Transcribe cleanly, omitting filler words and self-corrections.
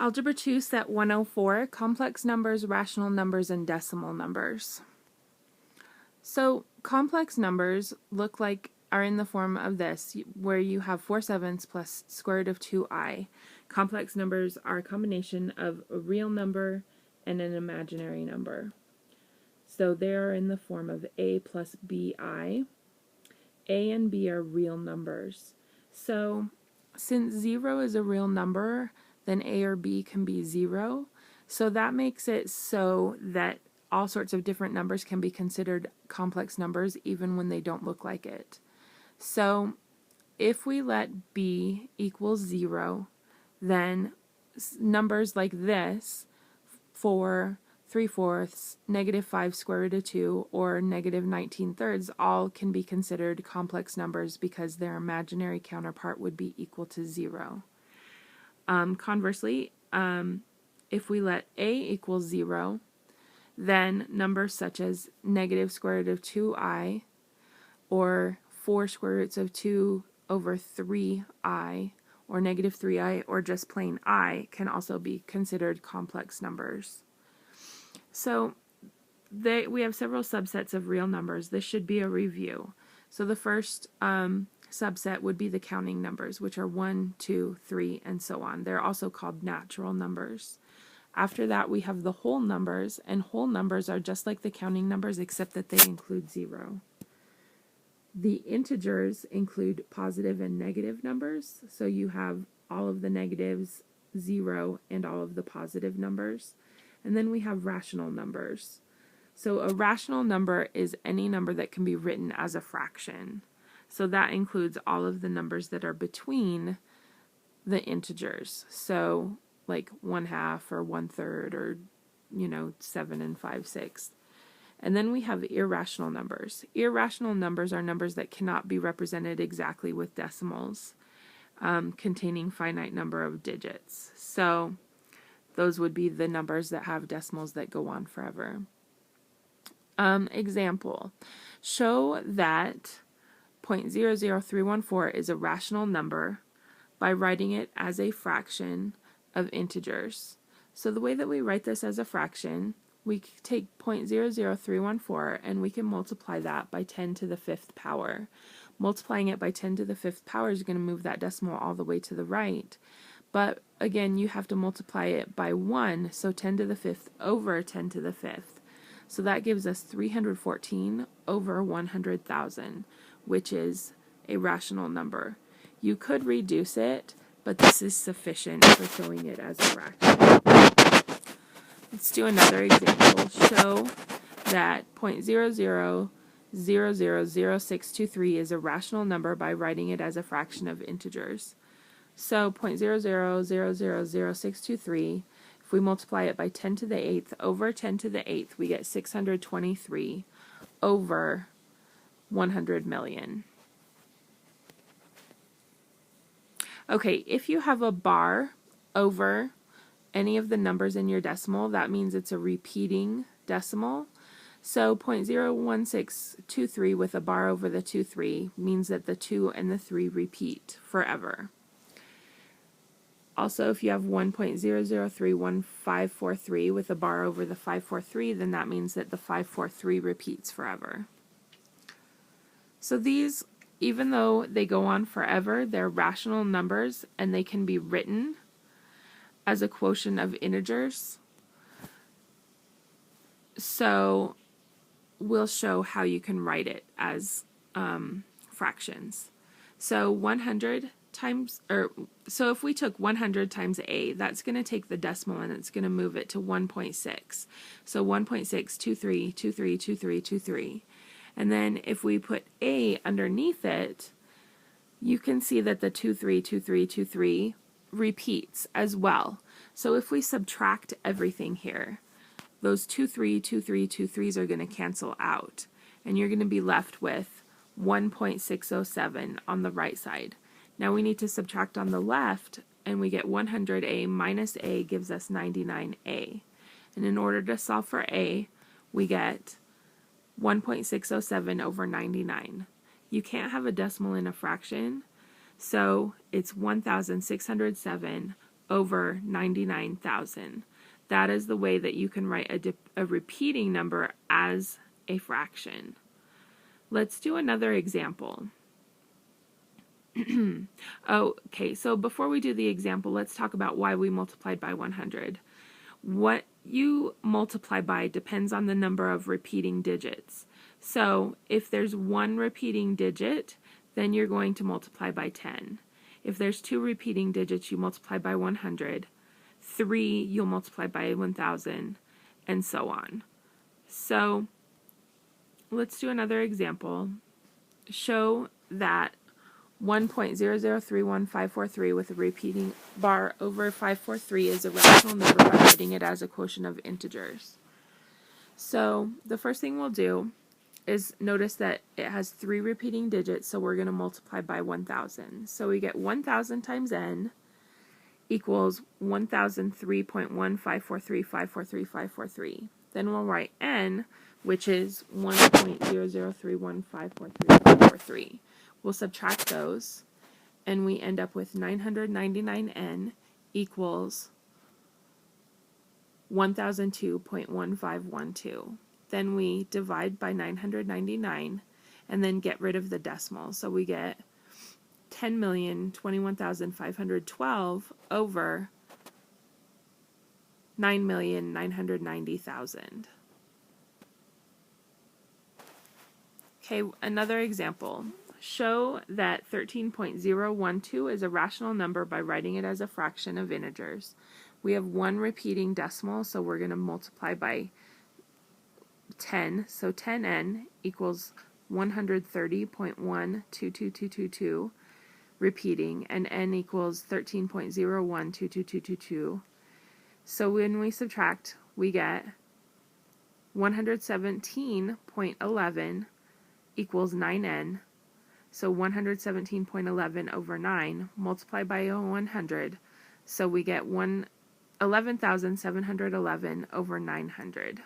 Algebra 2, Set 104, Complex Numbers, Rational Numbers, and Decimal Numbers. So complex numbers are in the form of this, where you have 4/7 plus square root of 2i. Complex numbers are a combination of a real number and an imaginary number. So they are in the form of a plus bi. A and b are real numbers. So since 0 is a real number, then a or b can be 0. So that makes it so that all sorts of different numbers can be considered complex numbers even when they don't look like it. So if we let b equal 0, then numbers like this, 4, 3/4, -5 square root of 2, or -19/3, all can be considered complex numbers because their imaginary counterpart would be equal to 0. Conversely, if we let a equal 0, then numbers such as negative square root of 2i, or 4 square roots of 2 over 3i, or -3i, or just plain I can also be considered complex numbers. So we have several subsets of real numbers. This should be a review. So the first subset would be the counting numbers, which are 1, 2, 3, and so on. They're also called natural numbers. After that, we have the whole numbers, and whole numbers are just like the counting numbers except that they include 0. The integers include positive and negative numbers, so you have all of the negatives, 0, and all of the positive numbers. And then we have rational numbers. So a rational number is any number that can be written as a fraction. So that includes all of the numbers that are between the integers. So like 1/2 or 1/3 or 7 and 5/6. And then we have irrational numbers. Irrational numbers are numbers that cannot be represented exactly with decimals, containing finite number of digits. So those would be the numbers that have decimals that go on forever. Example, show that 0.00314 is a rational number by writing it as a fraction of integers. So the way that we write this as a fraction, we take 0.00314 and we can multiply that by 10 to the 5th power. Multiplying it by 10 to the 5th power is going to move that decimal all the way to the right. But again, you have to multiply it by 1, so 10 to the 5th over 10 to the 5th. So that gives us 314 over 100,000, which is a rational number. You could reduce it, but this is sufficient for showing it as a fraction. Let's do another example. Show that 0.00000623 is a rational number by writing it as a fraction of integers. So 0.00000623, if we multiply it by 10 to the 8th over 10 to the 8th, we get 623 over 100 million. Okay, if you have a bar over any of the numbers in your decimal, that means it's a repeating decimal. So 0.01623 with a bar over the 2, 3 means that the 2 and the 3 repeat forever. Also, if you have 1.0031543 with a bar over the 543, then that means that the 543 repeats forever. So these, even though they go on forever, they're rational numbers and they can be written as a quotient of integers. So we'll show how you can write it as fractions. So 100 times, so if we took 100 times a, that's going to take the decimal and it's going to move it to 1.6. So 1.623232323. And then if we put a underneath it, you can see that the 232323 repeats as well. So if we subtract everything here, those 232323s are going to cancel out, and you're going to be left with 1.607 on the right side. Now we need to subtract on the left, and we get 100a minus a gives us 99a. And in order to solve for a, we get 1.607 over 99. You can't have a decimal in a fraction, so it's 1,607 over 99,000. That is the way that you can write a repeating number as a fraction. Let's do another example. Okay, so before we do the example, let's talk about why we multiplied by 100. What you multiply by depends on the number of repeating digits. So if there's one repeating digit, then you're going to multiply by 10. If there's two repeating digits, you multiply by 100. 3, you'll multiply by 1,000, and so on. So let's do another example. Show that 1.0031543 with a repeating bar over 543 is a rational number by writing it as a quotient of integers. So the first thing we'll do is notice that it has 3 repeating digits, so we're going to multiply by 1,000. So we get 1,000 times n equals 1003.1543543. Then we'll write n, which is 1.0031543. We'll subtract those, and we end up with 999n equals 1002.1512. Then we divide by 999 and then get rid of the decimal. So we get 10,021,512 over 9,990,000. Okay, another example. Show that 13.012 is a rational number by writing it as a fraction of integers. We have one repeating decimal, so we're going to multiply by 10. So 10n equals 130.122222 repeating, and n equals 13.012222. So when we subtract, we get 117.11 equals 9n. So 117.11 over 9 multiplied by 100. So we get 11,711 over 900.